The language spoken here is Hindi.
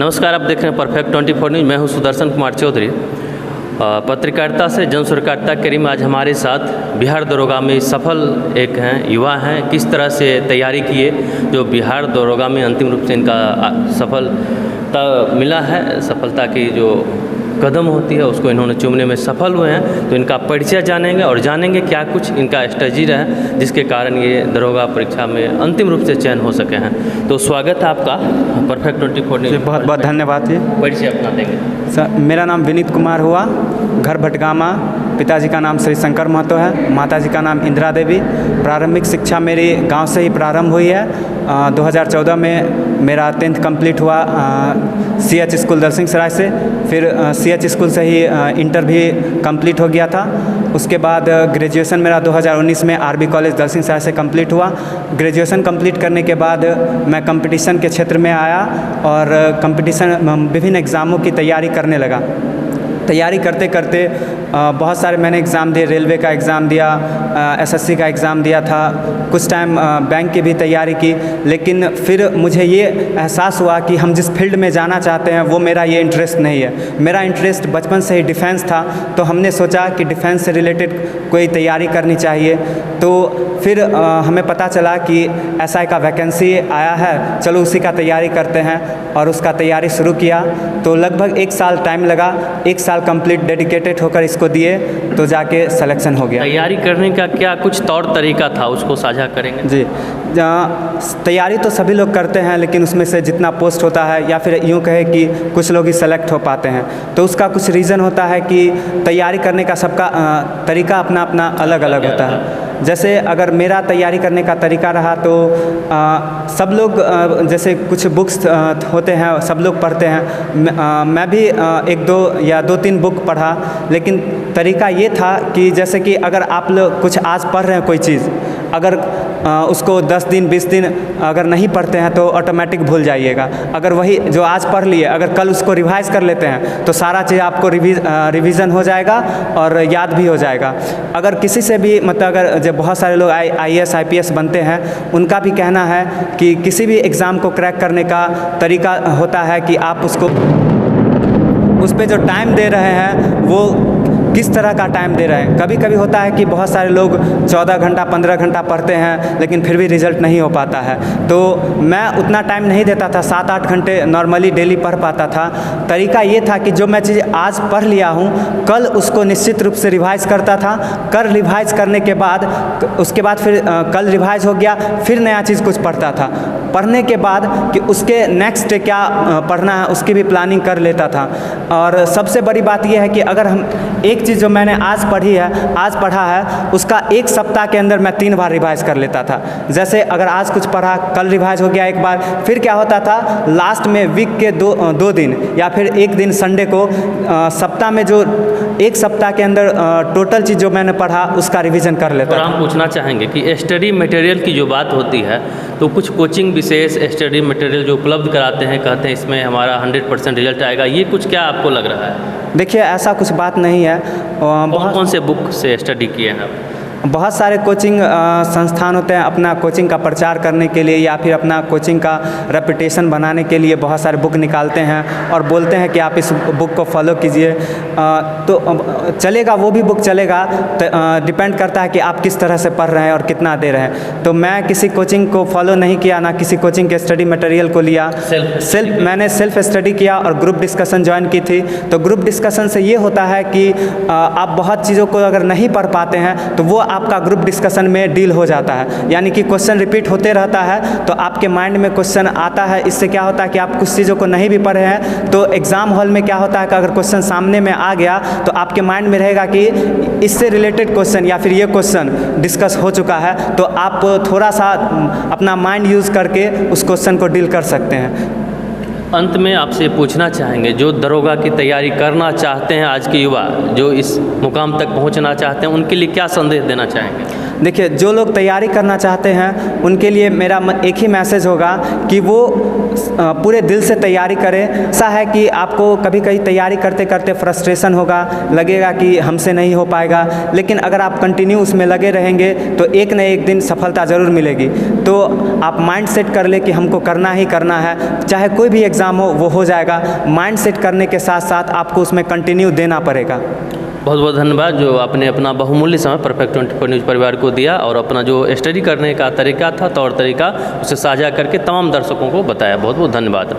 नमस्कार, आप देख रहे हैं परफेक्ट 24 न्यूज़। मैं हूं सुदर्शन कुमार चौधरी। पत्रकारिता से जन सरकारिता के में आज हमारे साथ बिहार दरोगा में सफल एक हैं युवा हैं। किस तरह से तैयारी किए, जो बिहार दरोगा में अंतिम रूप से इनका सफलता मिला है, सफलता की जो कदम होती है उसको इन्होंने चुनने में सफल हुए हैं। तो इनका परिचय जानेंगे और जानेंगे क्या कुछ इनका स्ट्रेटजी रहा है जिसके कारण ये दरोगा परीक्षा में अंतिम रूप से चयन हो सके हैं। तो स्वागत है आपका परफेक्ट 24 न्यूज़। बहुत बहुत धन्यवाद जी। परिचय अपना देंगे सर, मेरा नाम विनीत कुमार हुआ, घर भटगामा। पिताजी का नाम श्री शंकर महतो है, माताजी का नाम इंदिरा देवी। प्रारंभिक शिक्षा मेरी गांव से ही प्रारंभ हुई है। 2014 में मेरा 10th कंप्लीट हुआ CH स्कूल दलसिंहसराय से। फिर CH स्कूल से ही इंटर भी कंप्लीट हो गया था। उसके बाद ग्रेजुएशन मेरा 2019 में RB कॉलेज दलसिंहसराय से कंप्लीट हुआ। ग्रेजुएशन कंप्लीट करने के बाद मैं कंपटीशन के क्षेत्र में आया और कंपटीशन विभिन्न एग्ज़ामों की तैयारी करने लगा। तैयारी करते करते बहुत सारे मैंने एग्ज़ाम दिए। रेलवे का एग्ज़ाम दिया, SSC का एग्ज़ाम दिया था, कुछ टाइम बैंक की भी तैयारी की। लेकिन फिर मुझे ये एहसास हुआ कि हम जिस फील्ड में जाना चाहते हैं वो मेरा ये इंटरेस्ट नहीं है। मेरा इंटरेस्ट बचपन से ही डिफेंस था, तो हमने सोचा कि डिफेंस से रिलेटेड कोई तैयारी करनी चाहिए। तो फिर हमें पता चला कि SI का वैकेंसी आया है, चलो उसी का तैयारी करते हैं और उसका तैयारी शुरू किया। तो लगभग 1 साल टाइम लगा। 1 साल कंप्लीट डेडिकेटेड होकर इसको दिए तो जाके सिलेक्शन हो गया। तैयारी करने का क्या कुछ तौर तरीका था, उसको साझा करेंगे? जी, तैयारी तो सभी लोग करते हैं, लेकिन उसमें से जितना पोस्ट होता है या फिर यूँ कहे कि कुछ लोग ही सेलेक्ट हो पाते हैं, तो उसका कुछ रीज़न होता है कि तैयारी करने का सबका तरीका अपना अपना अलग अलग होता है। जैसे अगर मेरा तैयारी करने का तरीका रहा तो सब लोग जैसे कुछ बुक्स होते हैं सब लोग पढ़ते हैं। मैं भी 1-2 या 2-3 बुक पढ़ा, लेकिन तरीका ये था कि जैसे कि अगर आप लोग कुछ आज पढ़ रहे हैं कोई चीज़, अगर उसको 10 दिन 20 दिन अगर नहीं पढ़ते हैं तो ऑटोमेटिक भूल जाइएगा। अगर वही जो आज पढ़ लिए अगर कल उसको रिवाइज़ कर लेते हैं तो सारा चीज़ आपको रिवीज़न हो जाएगा और याद भी हो जाएगा। अगर किसी से भी मतलब अगर जब बहुत सारे लोग IAS IPS बनते हैं, उनका भी कहना है कि किसी भी एग्ज़ाम को क्रैक करने का तरीका होता है कि आप उसको उस पर जो टाइम दे रहे हैं वो किस तरह का टाइम दे रहे हैं। कभी कभी होता है कि बहुत सारे लोग 14 घंटा 15 घंटा पढ़ते हैं लेकिन फिर भी रिज़ल्ट नहीं हो पाता है। तो मैं उतना टाइम नहीं देता था, 7-8 घंटे नॉर्मली डेली पढ़ पाता था। तरीका ये था कि जो मैं चीज़ आज पढ़ लिया हूँ कल उसको निश्चित रूप से रिवाइज़ करता था। कल रिवाइज़ करने के बाद उसके बाद फिर कल रिवाइज़ हो गया, फिर नया चीज़ कुछ पढ़ता था। पढ़ने के बाद कि उसके नेक्स्ट डे क्या पढ़ना है उसकी भी प्लानिंग कर लेता था। और सबसे बड़ी बात यह है कि अगर हम एक चीज़ जो मैंने आज पढ़ा है उसका 1 सप्ताह के अंदर मैं 3 बार रिवाइज़ कर लेता था। जैसे अगर आज कुछ पढ़ा, कल रिवाइज़ हो गया एक बार, फिर क्या होता था लास्ट में वीक के 2 दिन या फिर 1 दिन संडे को सप्ताह में जो 1 सप्ताह के अंदर टोटल चीज़ जो मैंने पढ़ा उसका रिवीजन कर लेता था। हम पूछना चाहेंगे कि स्टडी मटेरियल की जो बात होती है तो कुछ कोचिंग विशेष स्टडी मटेरियल जो उपलब्ध कराते हैं, कहते हैं इसमें हमारा 100% रिजल्ट आएगा, ये कुछ क्या आपको लग रहा है? देखिए, ऐसा कुछ बात नहीं है। कौन से बुक से स्टडी किए हैं आप? बहुत सारे कोचिंग संस्थान होते हैं अपना कोचिंग का प्रचार करने के लिए या फिर अपना कोचिंग का रेपुटेशन बनाने के लिए बहुत सारे बुक निकालते हैं और बोलते हैं कि आप इस बुक को फॉलो कीजिए। तो चलेगा, वो भी बुक चलेगा, डिपेंड करता है कि आप किस तरह से पढ़ रहे हैं और कितना दे रहे हैं। तो मैं किसी कोचिंग को फॉलो नहीं किया, ना किसी कोचिंग के स्टडी मटेरियल को लिया। मैंने सेल्फ स्टडी किया और ग्रुप डिस्कशन ज्वाइन की थी। तो ग्रुप डिस्कशन से ये होता है कि आप बहुत चीज़ों को अगर नहीं पढ़ पाते हैं तो वो आपका ग्रुप डिस्कशन में डील हो जाता है, यानी कि क्वेश्चन रिपीट होते रहता है तो आपके माइंड में क्वेश्चन आता है। इससे क्या होता है कि आप कुछ चीज़ों को नहीं भी पढ़े हैं तो एग्ज़ाम हॉल में क्या होता है कि अगर क्वेश्चन सामने में आ गया तो आपके माइंड में रहेगा कि इससे रिलेटेड क्वेश्चन या फिर ये क्वेश्चन डिस्कस हो चुका है, तो आप थोड़ा सा अपना माइंड यूज़ करके उस क्वेश्चन को डील कर सकते हैं। अंत में आपसे पूछना चाहेंगे, जो दरोगा की तैयारी करना चाहते हैं आज के युवा, जो इस मुकाम तक पहुंचना चाहते हैं, उनके लिए क्या संदेश देना चाहेंगे? देखिए, जो लोग तैयारी करना चाहते हैं उनके लिए मेरा एक ही मैसेज होगा कि वो पूरे दिल से तैयारी करें। ऐसा है कि आपको कभी कभी तैयारी करते करते फ्रस्ट्रेशन होगा, लगेगा कि हमसे नहीं हो पाएगा, लेकिन अगर आप कंटिन्यू उसमें लगे रहेंगे तो एक न एक दिन सफलता ज़रूर मिलेगी। तो आप माइंड सेट कर ले कि हमको करना ही करना है, चाहे कोई भी एग्ज़ाम हो वो हो जाएगा। माइंड सेट करने के साथ साथ आपको उसमें कंटिन्यू देना पड़ेगा। बहुत बहुत धन्यवाद जो आपने अपना बहुमूल्य समय परफेक्ट 24 न्यूज़ परिवार को दिया और अपना जो स्टडी करने का तरीका था, तौर तरीका, उसे साझा करके तमाम दर्शकों को बताया। बहुत बहुत धन्यवाद।